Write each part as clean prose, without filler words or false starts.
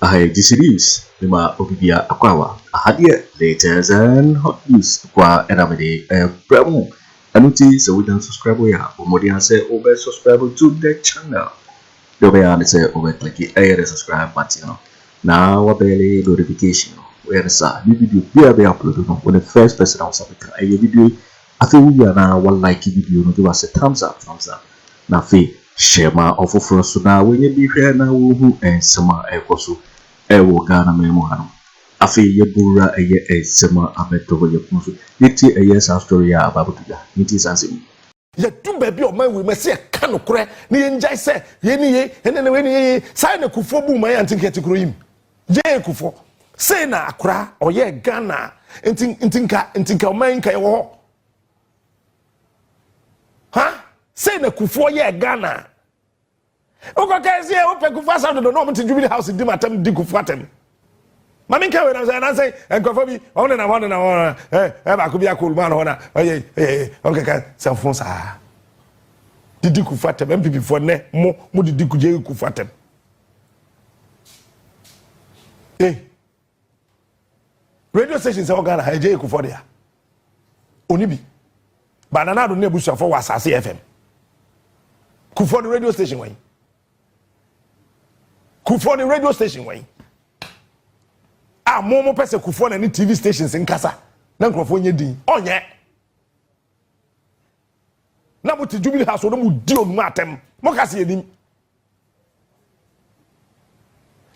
I disease Lima Obibia Aquawa, Hadia, latest and hot news qua Eramede, Bravo. Anuti, so we don't subscribe. Umodian say over subscribe to the channel. The way I say over click the subscribe button. Now, what barely notification. Where is that? New video be uploaded when the first person out of the video. I feel we are now one like video. No give us a thumbs up. Now, share my offer for us now when you be here now who and summer echoes. Ewo Ghana memohano. Afi ye bura eye sema abeto ye punso. Yeti eye sa story ya ababutuga. Niti sanse. Ye tu baby o man we mesi e ka no kore ni ye njai se ye ni ye ene we ni ye sai na Kufour bu man antinketi kuro yim. Je Kufour. Say na akra o ye Ghana ntinka o man ka ye wo. Ha? Say na Kufour ye Ghana. Oka kazi e ope Kufour sa do no mti Jubilee House di matam di Kufour atem. Mami nka we na say enkofo bi on na ba ko bi akoluma na ona oye onka ka sanfon sa di Kufour atem NPP for ne mo di kuje Kufour atem. Radio station say Ghana ha je Kufour dia oni bi banana do ne busu for wasase FM Kufour the radio station wen Kufour the radio station wen mo pese Kufour na ni TV stations in kasa na nkrofo nye din onye na mo ti Jubilee House no mu di onu atem mo kase yedim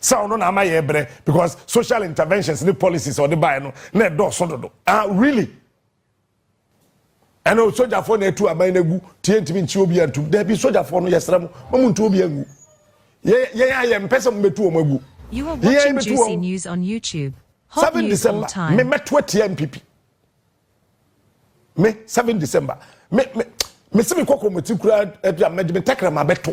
so no na ma ye bre because social interventions the policies or the buy no na do so do really eno soldier for na tu aban na gu tie ntimi nchi obi antu da bi soldier for no yesra mo ntu obi agu ye mpese mo betu o magu. You are watching Juicy News on YouTube. Hot 7 news December, all time. me met 20 NPP. Me 7 December. Me se me kwako meti kura me tekra ma beto.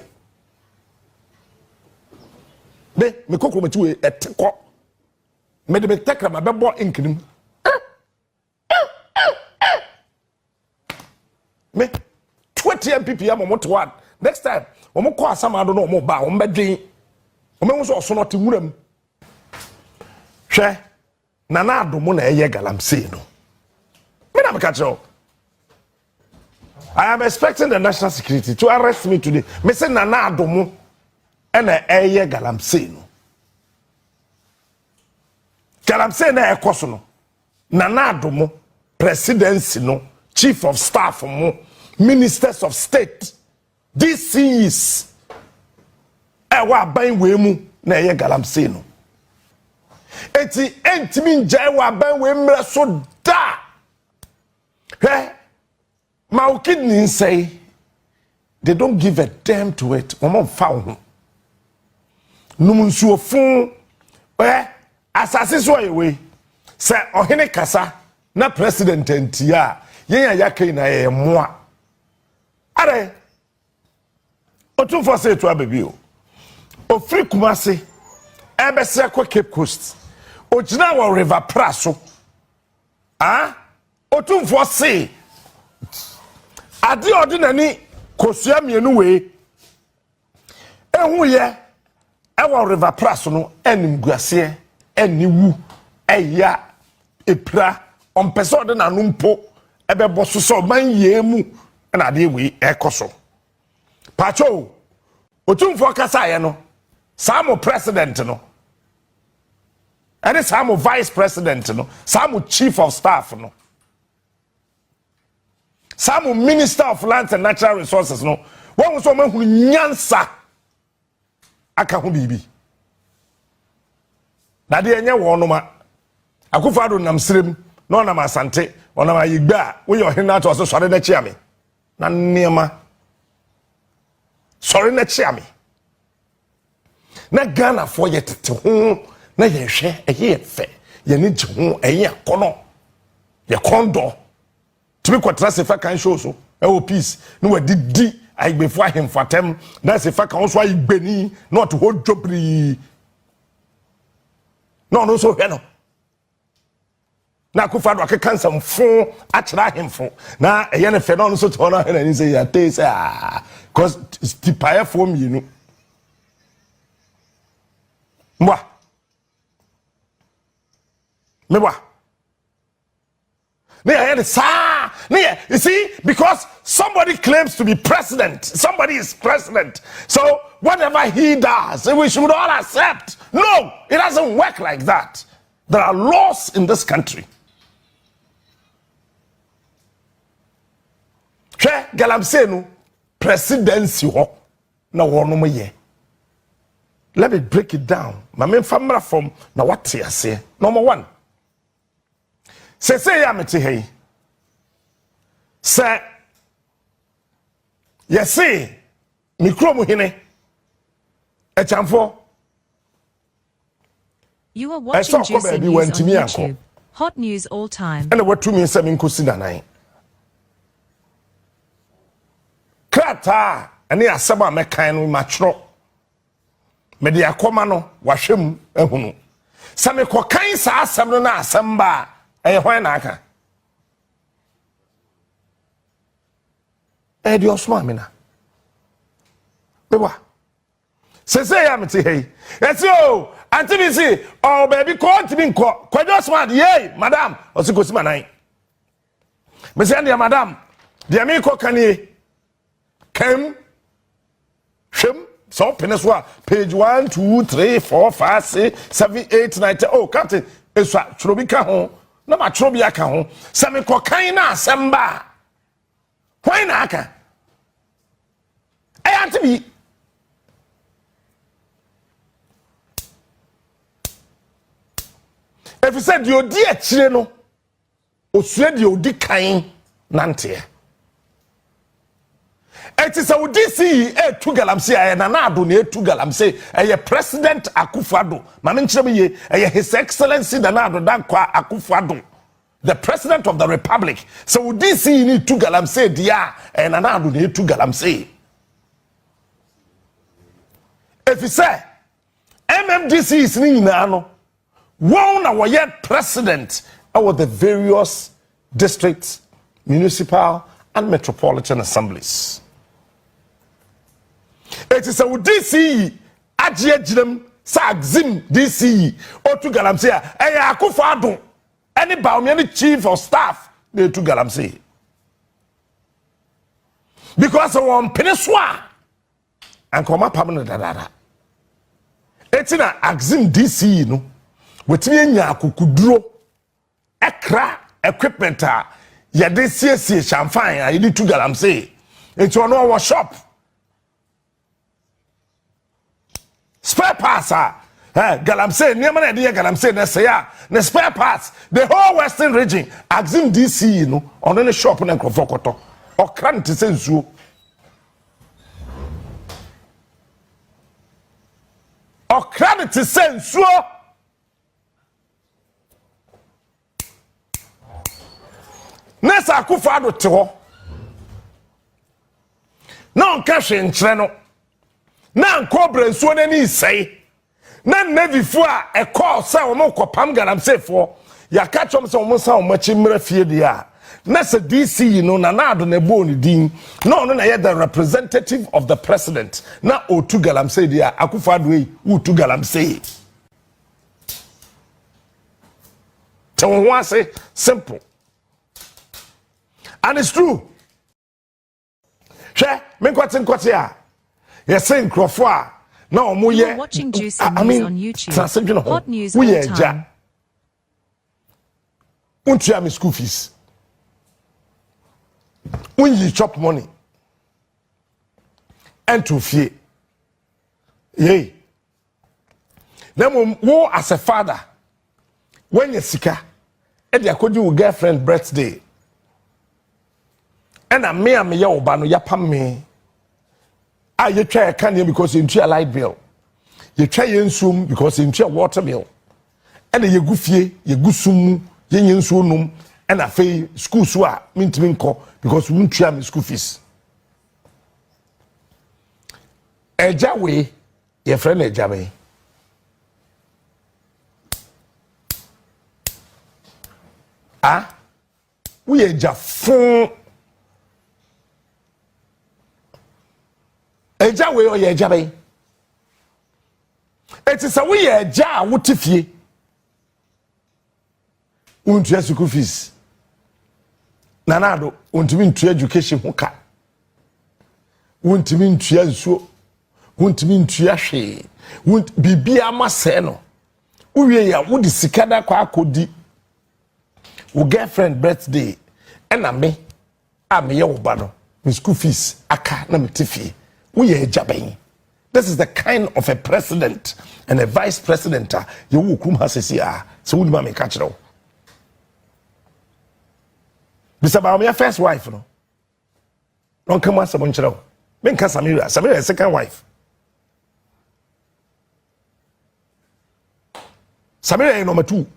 Me kwako meti we eteko. Me de me tekra ma bebo inkinim. Me 20 NPP am mo to one. Next time, omo ko asama do no omo ba omo bedwen. Omo so so no te wuram. Hwe na adomo na eye galamsey no. Me na me catch you. I am expecting the national security to arrest me today. Me say na adomo na eye galamsey no. Galamsey na ekoso no. Na adomo presidency no, chief of staff mo, ministers of state, DCs wa ban we mu na eye galamsey no. Eti entimi njai wa ban we mra so da. My kidney say they don't give a damn to it. Omo fa numunsu ofun asase so yewe say ohene kasa na president entia yen ya kai na ye moa are otun for say to ababi o ofri kumase ebese kwa Cape Coast ogina wa river praso otun for say ade ordinary kosua mienu we ehu ye ewa river praso no enim guase eniwu eya epra ompeso de na numpo ebebo so man yemu na ade we ekoso pacho otun for kasa ye no Samo president no. And Samo vice president no. Samo chief of staff no. Samo minister of lands and natural resources no. One was someone who nyansa aka ho bibi. Na de enye wo no ma. Akufo Addo nam srem no na masante, ona ma yigba, we yo hena to so sore na chia me. Na niema. Sore na chia me. Na Ghana for ye tete ho na ye hwe eye fe ye ni je ho eye akono ye kondo timi kwatra se fa kan show so e wo peace no wadidi ayigbefo ahemfatem na se fa kan so ayigbeni not ho dwobri no so hwe no na Akufo Addo akeka nsamfo akira ahemfo na eye ne fe no so to no na ni say ya te say cause tipaye for me you know Mwa Mewa. You see, because somebody claims to be president, somebody is president. So whatever he does, we should all accept. No, it doesn't work like that. There are laws in this country. Galamsey no presidency ho na wono mo ye. Let me break it down. Mame famra from na what you say. Number 1. Say ya meti hey. Say yes say mikro mu hene echamfo. You are watching Juicy News on YouTube. Hot news all time. And what to me say nkosi danan. Krata ani asaba mekan no matro. Me de akoma no wahwem ehunu. Same kokan sa asem no na asem ba eye hwan na aka. E di osma mina. Bewa. Sese ya meti hey. Etio, anti bi si, oh baby ko anti bi nko. Kwajo smart ye, madam, osikosi manan. Me say dia madam, dia mi ko kanie. Kem Shem so peneswa page 1 2 3 4 5 6 7 8 9 10. Oh captain eswa chrobi ka ho na ma chrobi aka ho se me kokan na asemba why na aka antibi if you said you di akire no osue di odi kan nante. It is a DC to galamsey na ado na to galamsey president Akufo Addo mame nkyerem ye his excellency na ado dankwa Akufo Addo the president of the republic so DC ni to galamsey dia na ado na to galamsey if you say MMDC is ni nyina no won na wo president of the various districts, municipal and metropolitan assemblies. It is a DC Agyarko Sagzim DC Otu Galamsey Akufo Addo any Bawumia chief of staff they to Galamsey because one peniswa and come up permanent dada. It's in a Agzim DC no with me nya kukuduro ekra equipment ya de siesie champagne you need to Galamsey into our shop. Spare parts galamsey niam na de galamsey na say na spare parts the whole western region Agzim DC no on any shop na Kofokoto okra nte sensuo okra nte sensuo nesa Akufo Addo te ho na onka hwe nkyere no na nkobra nsuo nani sei na navifo a call say wo mokopam galamsey fo ya ka chom say wo sa wo machi mra fie dia na se DC no na ado na bo ni din no no na ye the representative of the president na otu galamsey dia Akufo Addo yi utu galamsey so one say simple and it's true she me kwate a yes, Krofwa. No, you're watching Juicy News on YouTube. Hot news all time. Untu ya mi school fees. When you chop money. And to fear. Yay. Then wo as a father. When you sika. And you could do girlfriend birthday. And a me ya obano ya pam me. You try a candy because you a light bill. You try yen because you a water bill. And you go fie, you go sumu, yen num, and a fay school swa, mint because you won't try me school fees. Ejawe, your friend Ejawe. We Ejafon. Eja we or eja be. It is a we eja wutifie. untua school fees nanado untimi ntua education ho ka untimi ntua nsuo untimi ntua hwe bibia masɛ no uwie ya wodi sikada kwa akodi wo girlfriend birthday ena me a me ye wo ba no me school fees aka na me tifie wo ye ajaban. This is the kind of a president and a vice president you wo kum hasesi so wodi ma me ka kire wo. Mr. Bawumia first wife no. Don't come as someone kire wo. Me nka Sammy second wife. Sammy number 2.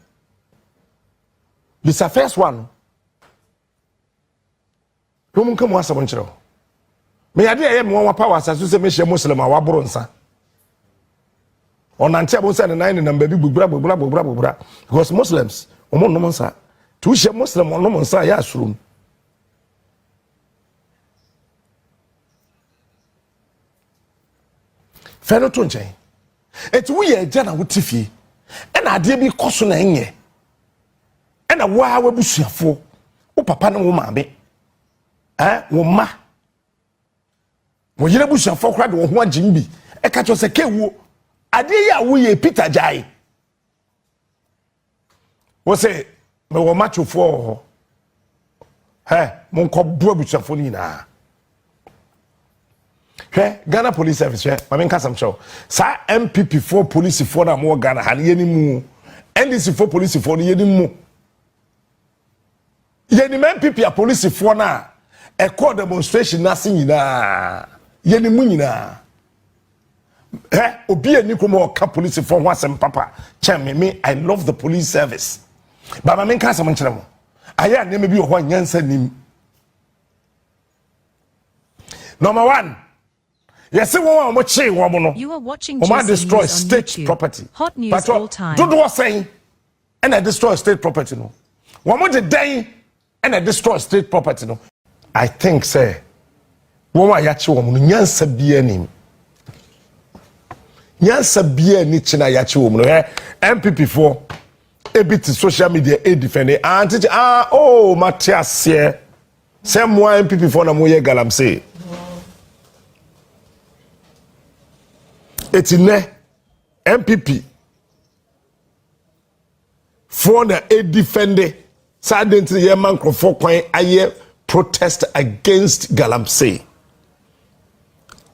This is first one. Don't come as someone kire wo. Me ade aye me won power asaso se me hye muslim awaboro nsa onante abo se ne nine number bi gbura because muslims omo nom nsa tu hye muslim onom nsa ya asurum feno to nchen eti wo ye agya na wo tifie e na ade bi koso na enye e na wo a wabusuafo wo papa ne wo maame wo ma wo yire busuafo kra de wo ho agimbi e ka cho se kewo ade ya wo ye Peter Jai wo se me wo machofo mon ko bo busuafo ni na Ghana Police Service mame nka sam show sa NPP 4 police 4 na mo Ghana ha ye ni mu NDC 4 police 4 ni ye ni mu ye ni NPP a police 4 na e call demonstration na sin nyina ye ni mu nyina obi ani komo ka police 4 ho asem papa me I love the police service but mame nka sam nkyere mo aya na me bi ho nyansa nim. Number 1, yes, you are watching destroy news state YouTube. property. Hot news but all time. Do what saying and I destroy state property no. One more day and I destroy state property no. I think say woman yachi woman nyansa bia nim. Nyansa bia ni china yachi woman NPP 4 ebit social media e defend oh Matthias here. Say moi NPP 4 na moye galamsey. Etine MPP for na e defend sadenti ye man krofo kwan aye protest against galamsey.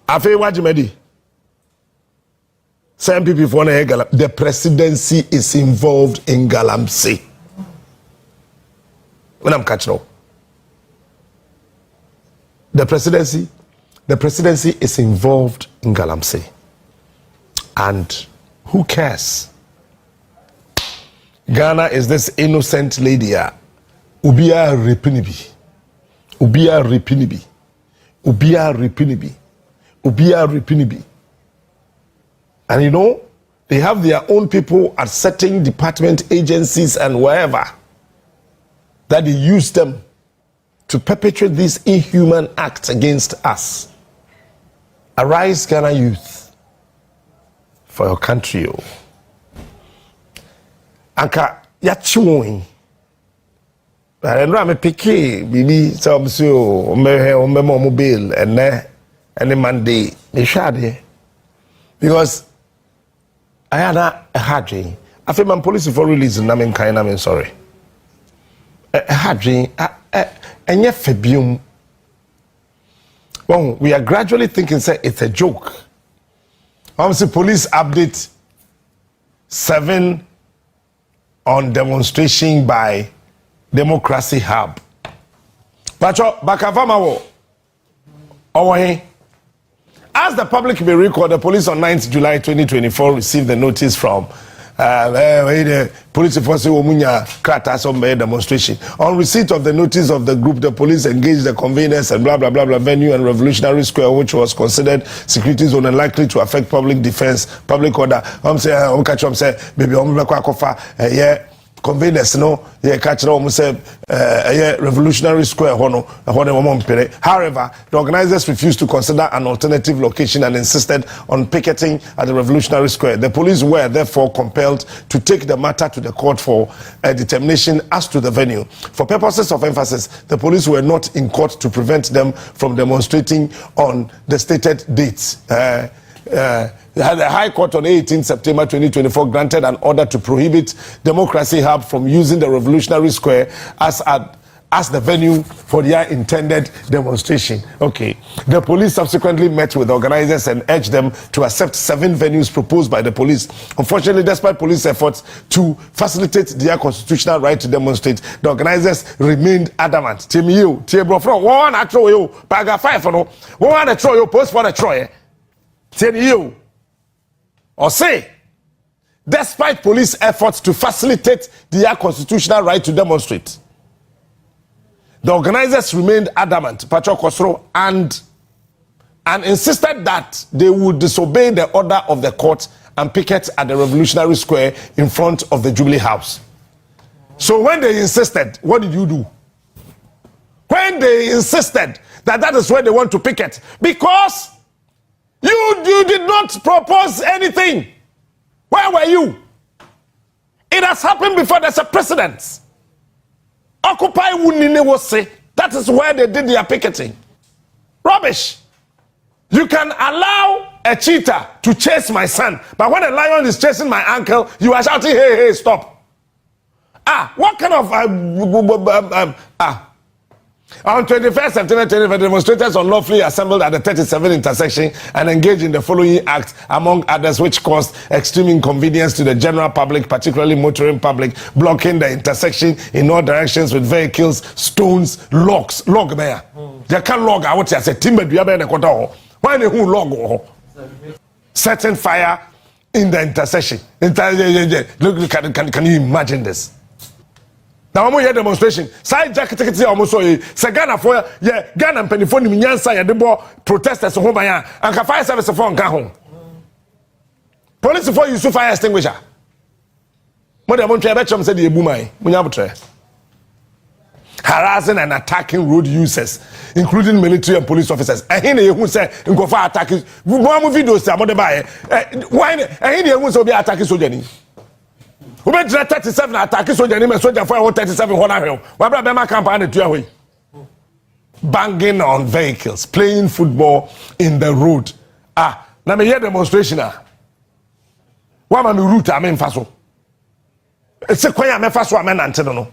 Afi wajimedi say MPP for na the presidency is involved in galamsey. When I'm catching up, the presidency is involved in galamsey. And who cares? Ghana is this innocent lady. Ubia repinibi. And you know, they have their own people at certain department agencies and wherever that they use them to perpetrate these inhuman acts against us. Arise, Ghana youth, for your country. Anka yachiwoi. I me piki bibi some so me mobile and any Monday me shade because I had a hard dream. I feel my police for release and I'm kind I'm sorry. A hard dream and yet febium. Well, we are gradually thinking say it's a joke. Obviously, police update 7 on demonstration by Democracy Hub. Pacho, Bakavama as the public may recall, the police on 9th July 2024 received the notice from the police force Omunya Kratas on demonstration. On receipt of the notice of the group, the police engaged the conveners and blah blah blah blah venue and Revolutionary Square, which was considered security zone and likely to affect public defense, public order. Say, baby, conveners no ye catch almost say revolutionary square hono. However, the organizers refused to consider an alternative location and insisted on picketing at the revolutionary square. The police were therefore compelled to take the matter to the court for a determination as to the venue. For purposes of emphasis, the police were not in court to prevent them from demonstrating on the stated dates. The High Court on 18 September 2024 granted an order to prohibit Democracy Hub from using the Revolutionary Square as the venue for their intended demonstration. Okay. The police subsequently met with organizers and urged them to accept 7 venues proposed by the police. Unfortunately, despite police efforts to facilitate their constitutional right to demonstrate, the organizers remained adamant. One or say, despite police efforts to facilitate their constitutional right to demonstrate, the organizers remained adamant, Pacho Kosro, and insisted that they would disobey the order of the court and picket at the Revolutionary Square in front of the Jubilee House. So when they insisted, what did you do? When they insisted that is where they want to picket, because you did not propose anything. Where were you? It has happened before. There's a precedent. Occupy Wunine was say that is where they did their picketing. Rubbish. You can allow a cheetah to chase my son, but when a lion is chasing my uncle, you are shouting, hey, hey, stop. What kind of on 21st September 2020, demonstrators unlawfully assembled at the 37 intersection and engaged in the following acts, among others, which caused extreme inconvenience to the general public, particularly motoring public, blocking the intersection in all directions with vehicles, stones, logs. Log there. They can't log out. I said, timber, do you have any quarter? Why they who log? Setting fire in the intersection. Look, can you imagine this? Now we hear demonstration. Side jacket almost so say Ghana for yeah Ghana and penny for ni nyansa ya debo protesters ho ban ya anka fire service for nka ho. Police for use fire extinguisher. Mo dem ntwe be chom say the ebu man. Munya botre. Harassing and attacking road users, including military and police officers. And here who say go for attack. Mo videos say about the buy. Why and here who say be attacking soldier ni. Who made 37 attacks on the enemy soldier for 137 100. Bawumia Campaign to away. Banging on vehicles, playing football in the road. Now me hear demonstration. Why am I route amen faso? It's a kwanya me faso amen anteno no.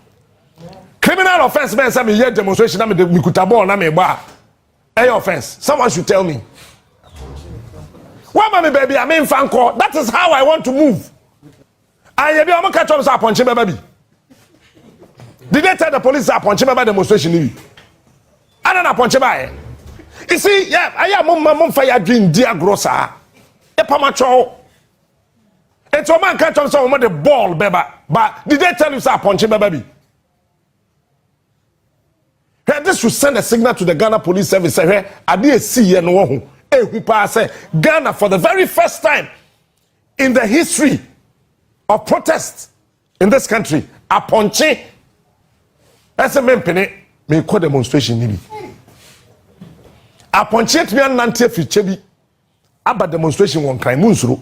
Criminal offense men say me hear demonstration na me kuta ball na me ba. Any offense. Someone should tell me. Why am I baby amen fanko? That is how I want to move. I be able to catch up with punching baby. Did they tell the police that punching baby demonstration? I don't know punching baby. You see, yeah, I am mum fire dream dear grosser. A pamacho. It's a man catch up with the ball, baby. But did they tell you that punching baby? This should send a signal to the Ghana Police Service. I did see no who pass Ghana for the very first time in the history of protests in this country, a punching as a mempene may call demonstration nibi. A punching to me and Nante Fichebi about demonstration one crime munsuru.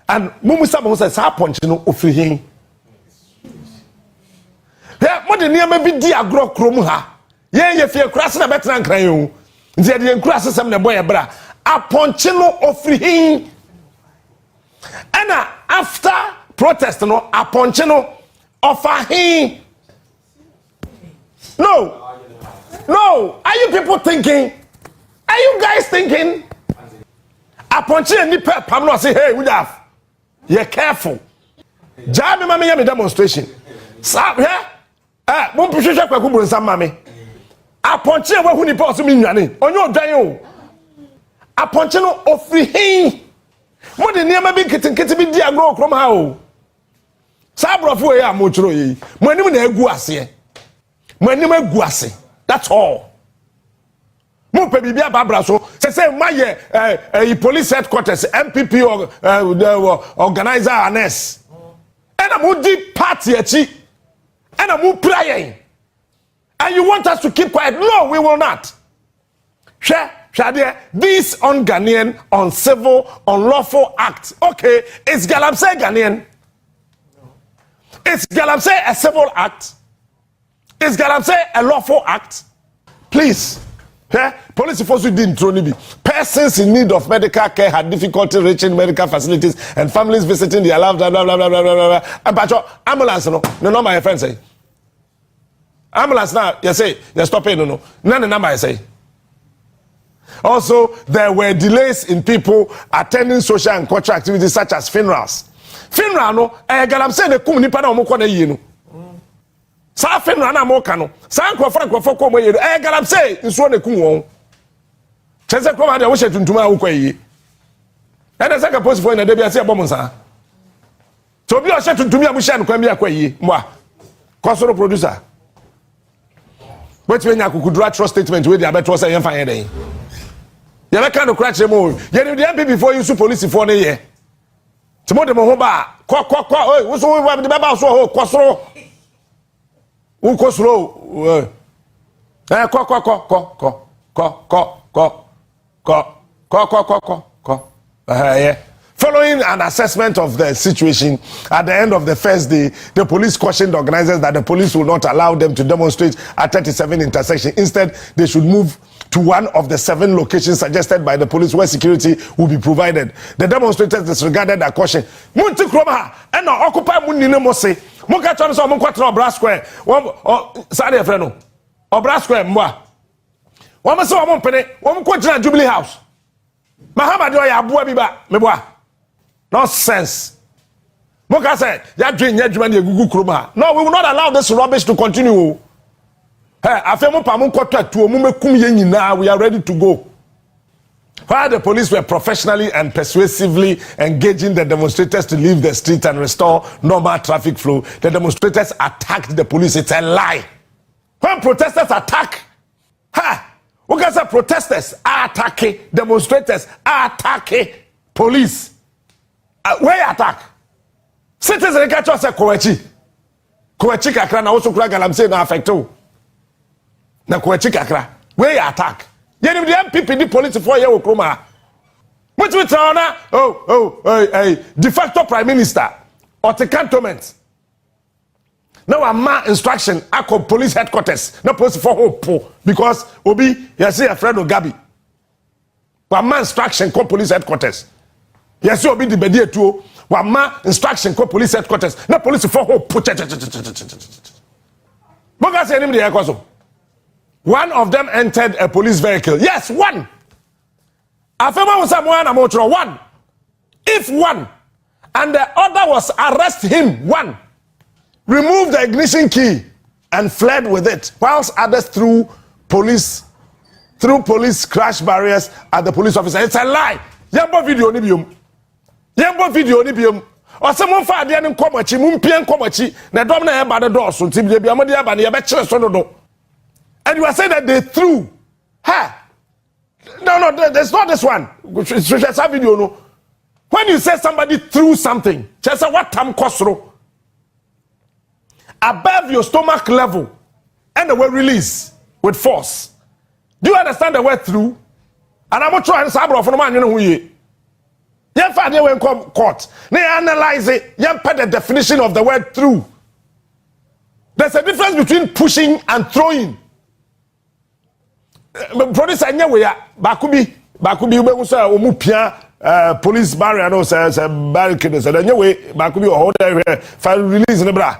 And Mumusa says, a punching of him. There, more than near maybe dear grow crumha. Ye fear crossing a better than crying. The crosses some the boy bra. A punching of him. And after protest, no, a ponchino offer him. No. Are you people thinking? Are you guys thinking? A ponchino ni pe pamno say, hey, we have. You're careful. Jam me yami demonstration. Sa here. Mo pushisha kwa kubun sam mame. A ponchino wa hu ni pa so mi nwane. Onyo dwan o. A ponchino offer him. More than near maybe kitty be dear grow from how. Sabrofo ya mochro yi. Mwanim na egu ase. Mwanim egu ase. That's all. Mo pe bibia babra so. Say my police headquarters NPP organizer Anas. And And a moody party achi. And a moo praying. And you want us to keep quiet? No, we will not. This un-Ghanaian, uncivil, unlawful act. Okay, is galamsey Ghanaian? Is galamsey a civil act? Is galamsey a lawful act? Please. Police force didn't throw me. Persons in need of medical care had difficulty reaching medical facilities and families visiting their loved blah blah blah blah blah blah. And patrol ambulance no my friend say. Ambulance now you say you're stopping no. None number I say. Also, there were delays in people attending social and cultural activities such as funerals. Funeral no, galamsey de kum nipa na omukọ na yi no. Sa funeral na mo ka no. Sa nkrofo ko mo yi no. Galamsey nso na kum won. Chese ko ma de wo she tuntuma wo kwa yi. E de say ka post for na de bia say bom nsa. To bi o she tuntumi a mo she no kwa mi akwa yi. Mwa. Kosoro producer. What when Akufo trust statement wey dey abeto say yen fa yen den. You make kind of crash them all. You need the NPP before you sue police for a year. Tomorrow, the Mohoba, oh, what's all the Baba so Cosro? Who Cosro? Following an assessment of the situation, at the end of the first day, the police cautioned organizers that the police will not allow them to demonstrate at 37 intersections. Instead, they should move to one of the 7 locations suggested by the police where security will be provided. The demonstrators disregarded that caution. Munti kroma and occupy munine mose. Muka chon so munko tra Bra Square. Sade e freno. Bra Square mwa. Wama se wama mpene, wama ko jina Jubilee House. Mahamadu ya abua biba meboa. Nonsense. Muka say ya dream ya juma ne gugu kroma. No, we will not allow this rubbish to continue. Hey, we are ready to go. While the police were professionally and persuasively engaging the demonstrators to leave the street and restore normal traffic flow, the demonstrators attacked the police. It's a lie. When protesters attack, what can say protesters are attacking, demonstrators are attacking police. Where attack? Citizens catch us a Kowechi kakra na also kura galamsey na affecto. Na Kowechi kakra. Where attack? Yenim the NPP the police for here okroma. Which we tell na de facto prime minister or the cantonment. Now a ma instruction akọ police headquarters. No police for hope because obi you see a friend of Gabi. Wa ma instruction call police headquarters. You see obi the bedie tuo. Wa ma instruction call police headquarters. No police for hope. Boga say enim the ekoso. One of them entered a police vehicle. Yes, one. Afema was someone one. If one, and the other was arrest him. One. Remove the ignition key and fled with it, whilst others threw police crash barriers at the police officer. It's a lie. Yambo video ni biom. Or someone fa ade ni komachi, mumpie komachi, na dom na e ba de door so ti bia mo de aba na ye be kire so do. And you are saying that they threw. No, there's not this one. Video, no. When you say somebody threw something, just say what time kosro above your stomach level, and the word release with force. Do you understand the word through? And I'm trying to say, for the man, you know who you. You find you in court. They analyze it. You put the definition of the word through. There's a difference between pushing and throwing. Producer anyway bakubi ube say omupia police barrier no say barricade say anyway bakubi hold there file release ne bra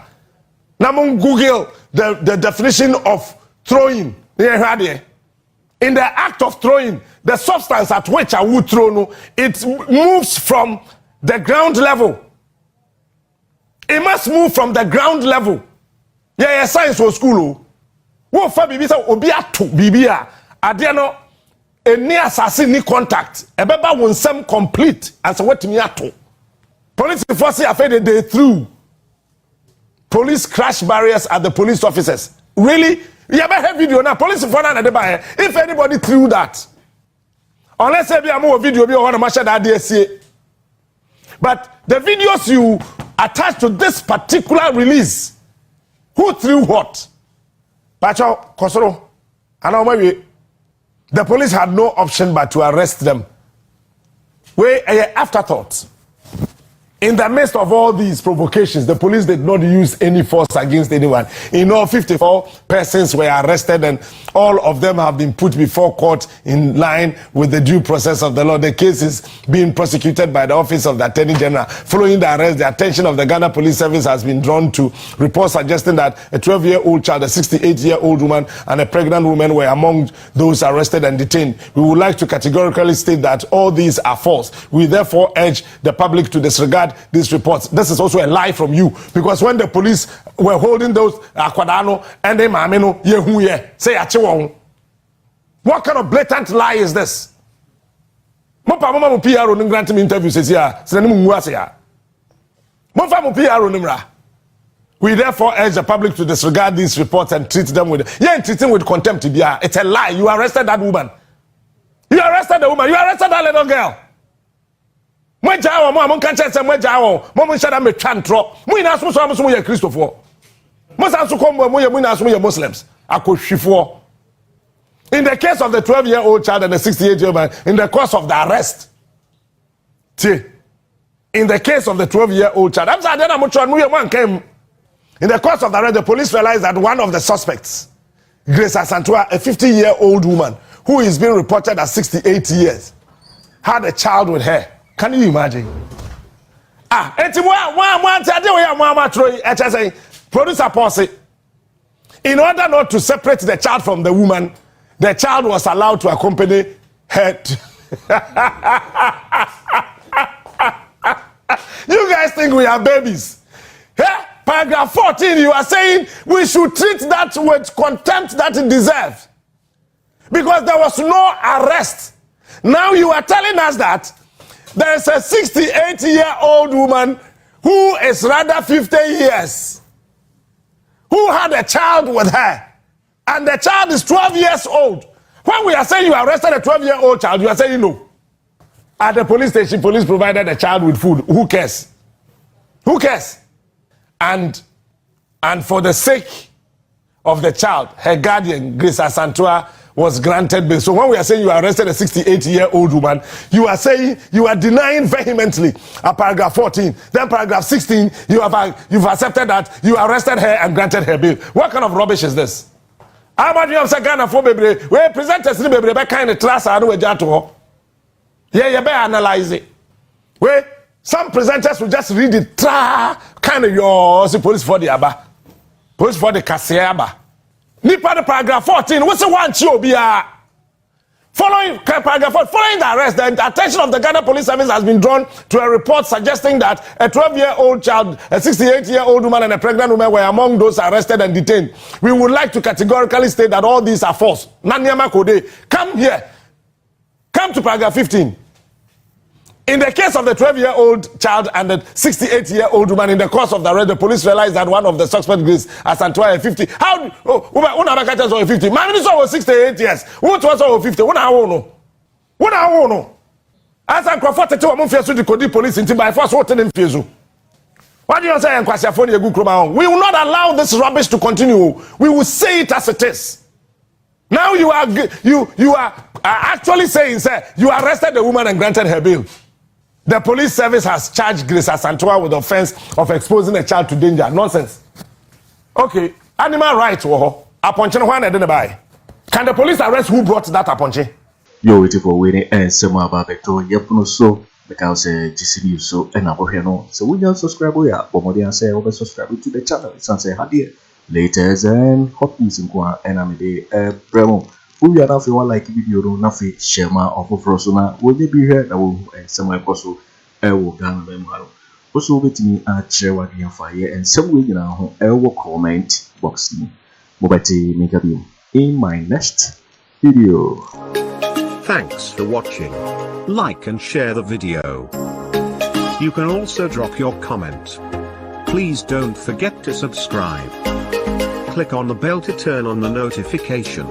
na mon Google the definition of throwing. In the act of throwing, the substance at which I would throw no, it moves from the ground level. It must move from the ground level. Yeah, science was school. Wo fa bibi say obi ato bibia ade no eni asase ni contact ebeba wonsam complete as what me ato. Police force afraid they threw police crash barriers at the police officers. Really? You ever have video now? Police for na de ba. If anybody threw that, unless there be a more video be on the machine that they see. But the videos you attached to this particular release. Who threw what? Pacho Kosoro, and the police had no option but to arrest them. Where afterthought. In the midst of all these provocations, the police did not use any force against anyone. In all, 54 persons were arrested and all of them have been put before court in line with the due process of the law. The case is being prosecuted by the Office of the Attorney General. Following the arrest, the attention of the Ghana Police Service has been drawn to reports suggesting that a 12-year-old child, a 68-year-old woman, and a pregnant woman were among those arrested and detained. We would like to categorically state that all these are false. We therefore urge the public to disregard these reports. This is also a lie from you, because when the police were holding those Akwadano and they mameno yehuye say achewon, what kind of blatant lie is this? Mopa mama mo PR on grant me interview says here, say mu muase ya. Mofa mo PR on nimra. We therefore urge the public to disregard these reports and treat them with treating with contempt. It's a lie. You arrested that woman. You arrested the woman. You arrested that little girl. Mwejawo mo amon kanche se mwejawo mo mo shada me twantro mo ina so so mo ye Christopher mo san so kom mo ina so mo ye Muslims akohwifo. In the case of the 12-year-old child and the 68-year-old man, in the course of the arrest, in the case of the 12-year-old child, I'm saying in the course of the arrest, the police realized that one of the suspects, Grace Asantua, a 50-year-old woman who is being reported as 68 years, had a child with her. Can you imagine? Producer policy. In order not to separate the child from the woman, the child was allowed to accompany her. You guys think we are babies? Yeah? Paragraph 14, you are saying we should treat that with contempt that it deserves. Because there was no arrest. Now you are telling us that there's a 68-year-old woman who is rather 50 years, who had a child with her, and the child is 12 years old. When we are saying you arrested a 12-year-old child, you are saying no. At the police station, police provided the child with food. Who cares? Who cares? And for the sake of the child, her guardian, Grace Asantua, was granted bail. So when we are saying you arrested a 68-year-old woman, you are saying, you are denying vehemently paragraph 14. Then paragraph 16, you've accepted that you arrested her and granted her bail. What kind of rubbish is this? How about you have said Ghana for baby? We presenters in baby kind of class I know to. Yeah, you better analyze it. Wait, some presenters will just read it kind of your police for the aba. Police for the Kasiaba. Nipa the paragraph 14. What's the one Chiobia? Following paragraph 4, following the arrest, the attention of the Ghana Police Service has been drawn to a report suggesting that a 12-year-old child, a 68-year-old woman, and a pregnant woman were among those arrested and detained. We would like to categorically state that all these are false. Nanyama Kode, come here. Come to paragraph 15. In the case of the 12-year-old child and the 68-year-old woman, in the course of the arrest, the police realized that one of the suspect Grace Asantua 50. How? Oh, 50. My minister was 68 years. What was over 50? What I know? What I know? As I confronted to a mafia to the police into by force, what in Fizu? What do you say? We will not allow this rubbish to continue. We will say it as it is. Now you are actually saying, sir, you arrested the woman and granted her bail. The police service has charged Grace Asantua with the offense of exposing a child to danger. Nonsense. Okay, animal rights. Can the police arrest who brought that aponche? You're waiting for waiting and some about Vector. Yep, so because GCB so and Aboheno. So we just subscribe. Yeah, but more than say over subscribe to the channel. It's answer hadia. Latest and hot news in Kwa and I'm a Bremo. We are now for one like video, nothing share my offer for us. Will they be here? That will some apostle. I will gather them. Also, with me at share what you fire and some way now. I will comment box me. Mobati make a beam in my next video. Thanks for watching. Like and share the video. You can also drop your comment. Please don't forget to subscribe. Click on the bell to turn on the notification.